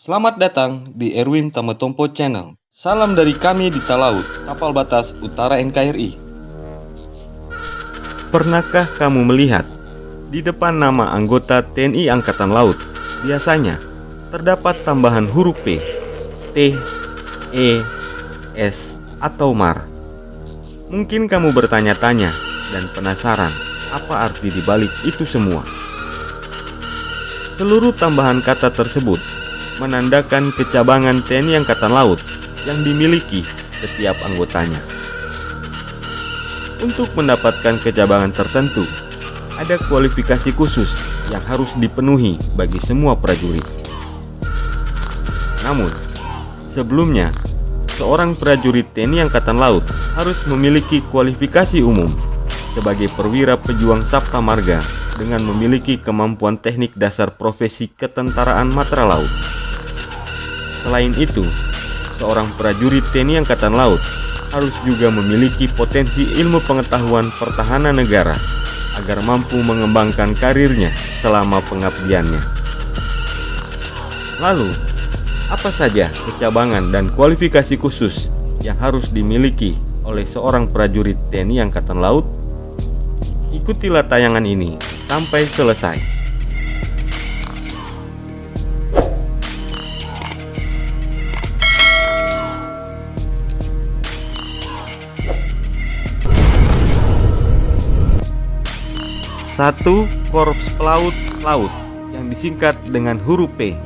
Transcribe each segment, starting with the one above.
Selamat datang di Erwin Tametompo Channel. Salam dari kami di Talaut, Tapal Batas Utara NKRI. Pernahkah kamu melihat di depan nama anggota TNI Angkatan Laut biasanya terdapat tambahan huruf P, T, E, S, atau MAR? Mungkin kamu bertanya-tanya dan penasaran apa arti dibalik itu semua. Seluruh tambahan kata tersebut menandakan kecabangan TNI Angkatan Laut yang dimiliki setiap anggotanya. Untuk mendapatkan kecabangan tertentu, ada kualifikasi khusus yang harus dipenuhi bagi semua prajurit. Namun, sebelumnya, seorang prajurit TNI Angkatan Laut harus memiliki kualifikasi umum sebagai perwira pejuang Sapta Marga dengan memiliki kemampuan teknik dasar profesi ketentaraan matra laut. Selain itu, seorang prajurit TNI Angkatan Laut harus juga memiliki potensi ilmu pengetahuan pertahanan negara agar mampu mengembangkan karirnya selama pengabdiannya. Lalu, apa saja kecabangan dan kualifikasi khusus yang harus dimiliki oleh seorang prajurit TNI Angkatan Laut? Ikutilah tayangan ini sampai selesai. Satu, Korps Pelaut Laut yang disingkat dengan huruf P.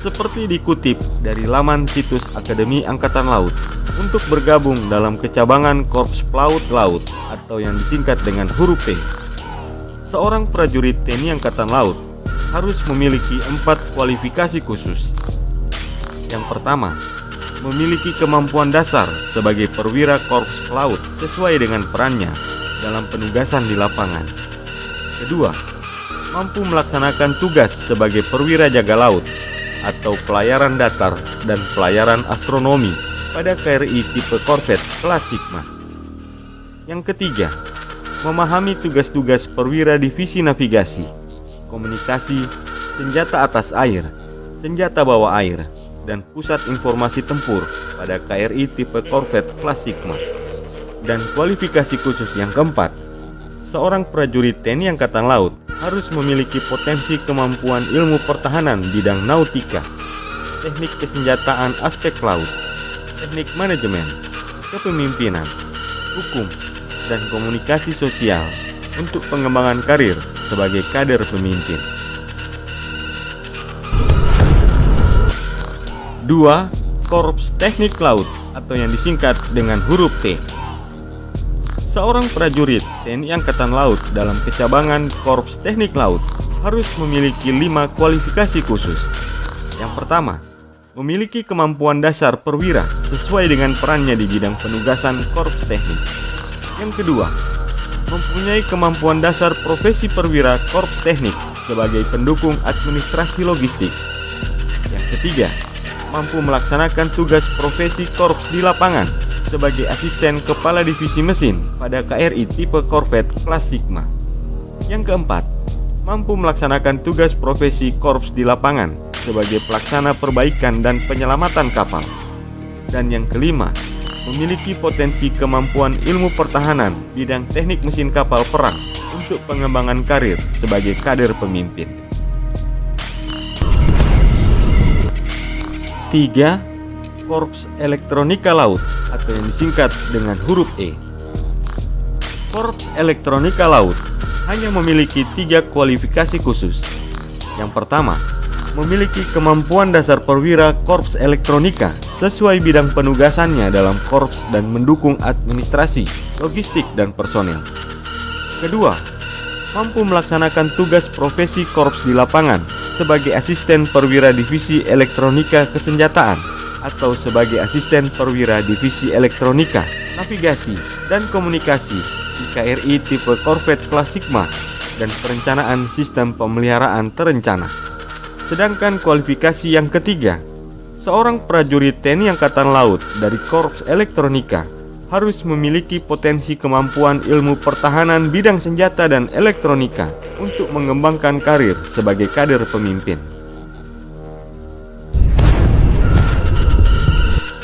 Seperti dikutip dari laman situs Akademi Angkatan Laut, untuk bergabung dalam kecabangan Korps Pelaut Laut atau yang disingkat dengan huruf P, seorang prajurit TNI Angkatan Laut harus memiliki 4 kualifikasi khusus. Yang pertama, memiliki kemampuan dasar sebagai perwira Korps Pelaut sesuai dengan perannya dalam penugasan di lapangan. Kedua, mampu melaksanakan tugas sebagai perwira jaga laut atau pelayaran datar dan pelayaran astronomi pada KRI tipe korvet kelas Sigma. Yang ketiga, memahami tugas-tugas perwira divisi navigasi, komunikasi, senjata atas air, senjata bawah air, dan pusat informasi tempur pada KRI tipe korvet kelas Sigma. Dan kualifikasi khusus yang keempat, seorang prajurit TNI Angkatan Laut harus memiliki potensi kemampuan ilmu pertahanan bidang nautika, teknik kesenjataan aspek laut, teknik manajemen, kepemimpinan, hukum, dan komunikasi sosial untuk pengembangan karir sebagai kader pemimpin. 2. Korps Teknik Laut atau yang disingkat dengan huruf T. Seorang prajurit TNI Angkatan Laut dalam kecabangan Korps Teknik Laut harus memiliki 5 kualifikasi khusus. Yang pertama, memiliki kemampuan dasar perwira sesuai dengan perannya di bidang penugasan Korps Teknik. Yang kedua, mempunyai kemampuan dasar profesi perwira Korps Teknik sebagai pendukung administrasi logistik. Yang ketiga, mampu melaksanakan tugas profesi Korps di lapangan sebagai asisten kepala divisi mesin pada KRI tipe korvet kelas Sigma. Yang keempat, mampu melaksanakan tugas profesi korps di lapangan sebagai pelaksana perbaikan dan penyelamatan kapal. Dan yang kelima, memiliki potensi kemampuan ilmu pertahanan bidang teknik mesin kapal perang untuk pengembangan karir sebagai kader pemimpin. 3. Korps Elektronika Laut atau yang disingkat dengan huruf E. Korps Elektronika Laut hanya memiliki 3 kualifikasi khusus. Yang pertama, memiliki kemampuan dasar perwira Korps Elektronika sesuai bidang penugasannya dalam korps dan mendukung administrasi, logistik, dan personel. Kedua, mampu melaksanakan tugas profesi korps di lapangan sebagai asisten perwira divisi elektronika kesenjataan atau sebagai asisten perwira divisi elektronika, navigasi, dan komunikasi di KRI tipe korvet kelas Sigma dan perencanaan sistem pemeliharaan terencana. Sedangkan kualifikasi yang ketiga, seorang prajurit TNI Angkatan Laut dari Korps Elektronika harus memiliki potensi kemampuan ilmu pertahanan bidang senjata dan elektronika untuk mengembangkan karir sebagai kader pemimpin.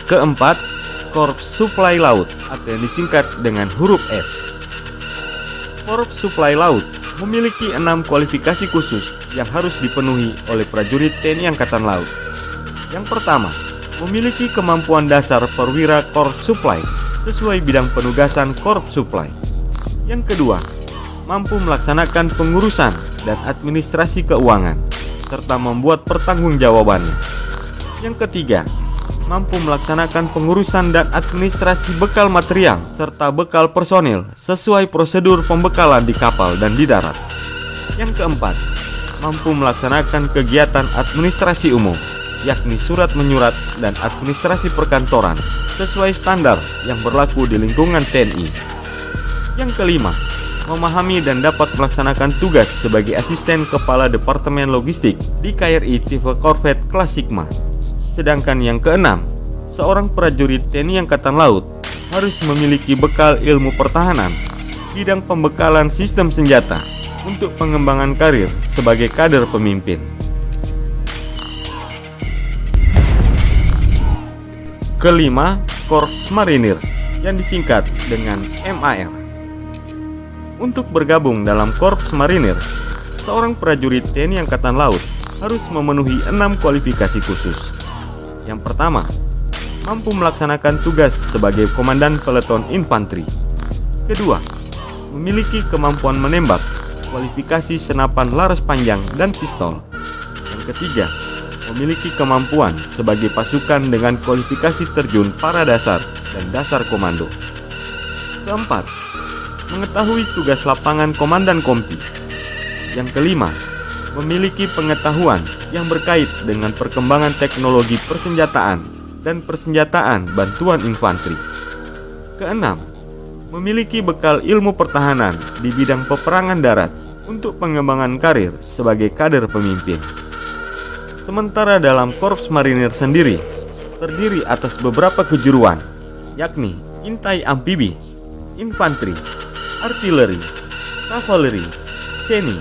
keempat, Korps Suplai Laut atau yang disingkat dengan huruf S. Korps Suplai Laut memiliki 6 kualifikasi khusus yang harus dipenuhi oleh prajurit TNI Angkatan Laut. Yang pertama, memiliki kemampuan dasar perwira Korps Suplai sesuai bidang penugasan Korps Suplai. Yang kedua, mampu melaksanakan pengurusan dan administrasi keuangan serta membuat pertanggungjawabannya. Yang ketiga, mampu melaksanakan pengurusan dan administrasi bekal material serta bekal personil sesuai prosedur pembekalan di kapal dan di darat. Yang keempat, mampu melaksanakan kegiatan administrasi umum, yakni surat menyurat dan administrasi perkantoran sesuai standar yang berlaku di lingkungan TNI. Yang kelima, memahami dan dapat melaksanakan tugas sebagai asisten kepala Departemen Logistik di KRI tipe korvet kelas Sigma. Sedangkan yang keenam, seorang prajurit TNI Angkatan Laut harus memiliki bekal ilmu pertahanan, bidang pembekalan sistem senjata untuk pengembangan karir sebagai kader pemimpin. Kelima, Korps Marinir yang disingkat dengan MAR. Untuk bergabung dalam Korps Marinir, seorang prajurit TNI Angkatan Laut harus memenuhi 6 kualifikasi khusus. Yang pertama, mampu melaksanakan tugas sebagai komandan peleton infanteri. Kedua, memiliki kemampuan menembak, kualifikasi senapan laras panjang dan pistol. Yang ketiga, memiliki kemampuan sebagai pasukan dengan kualifikasi terjun para dasar dan dasar komando. Keempat, mengetahui tugas lapangan komandan kompi. Yang kelima, memiliki pengetahuan yang berkait dengan perkembangan teknologi persenjataan dan persenjataan bantuan infanteri. Keenam, memiliki bekal ilmu pertahanan di bidang peperangan darat untuk pengembangan karir sebagai kader pemimpin. Sementara dalam Korps Marinir sendiri terdiri atas beberapa kejuruan, yakni intai amfibi, infanteri, artileri, kavaleri, seni,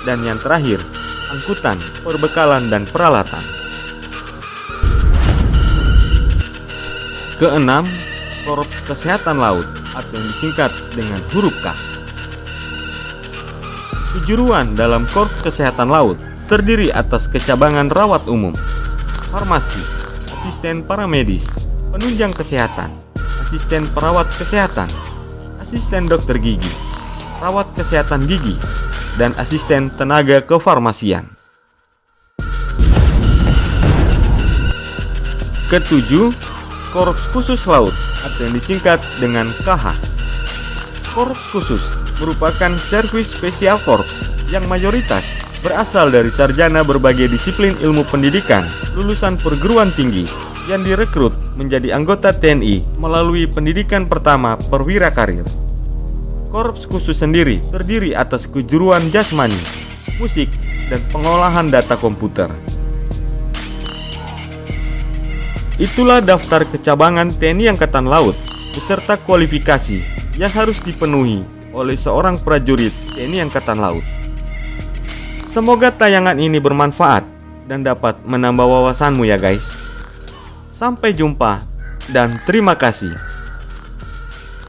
dan yang terakhir, angkutan, perbekalan, dan peralatan. Keenam, Korps Kesehatan Laut atau yang disingkat dengan huruf K. Kejuruan dalam Korps Kesehatan Laut terdiri atas kecabangan rawat umum, farmasi, asisten paramedis, penunjang kesehatan, asisten perawat kesehatan, asisten dokter gigi, perawat kesehatan gigi, dan asisten tenaga kefarmasian. Ketujuh, Korps Khusus Laut atau yang disingkat dengan KH. Korps Khusus merupakan servis spesial korps yang mayoritas berasal dari sarjana berbagai disiplin ilmu pendidikan lulusan perguruan tinggi yang direkrut menjadi anggota TNI melalui pendidikan pertama perwira karir. Korps Khusus sendiri terdiri atas kejuruan jasmani, musik, dan pengolahan data komputer. Itulah daftar kecabangan TNI Angkatan Laut beserta kualifikasi yang harus dipenuhi oleh seorang prajurit TNI Angkatan Laut. Semoga tayangan ini bermanfaat dan dapat menambah wawasanmu ya guys. Sampai jumpa dan terima kasih.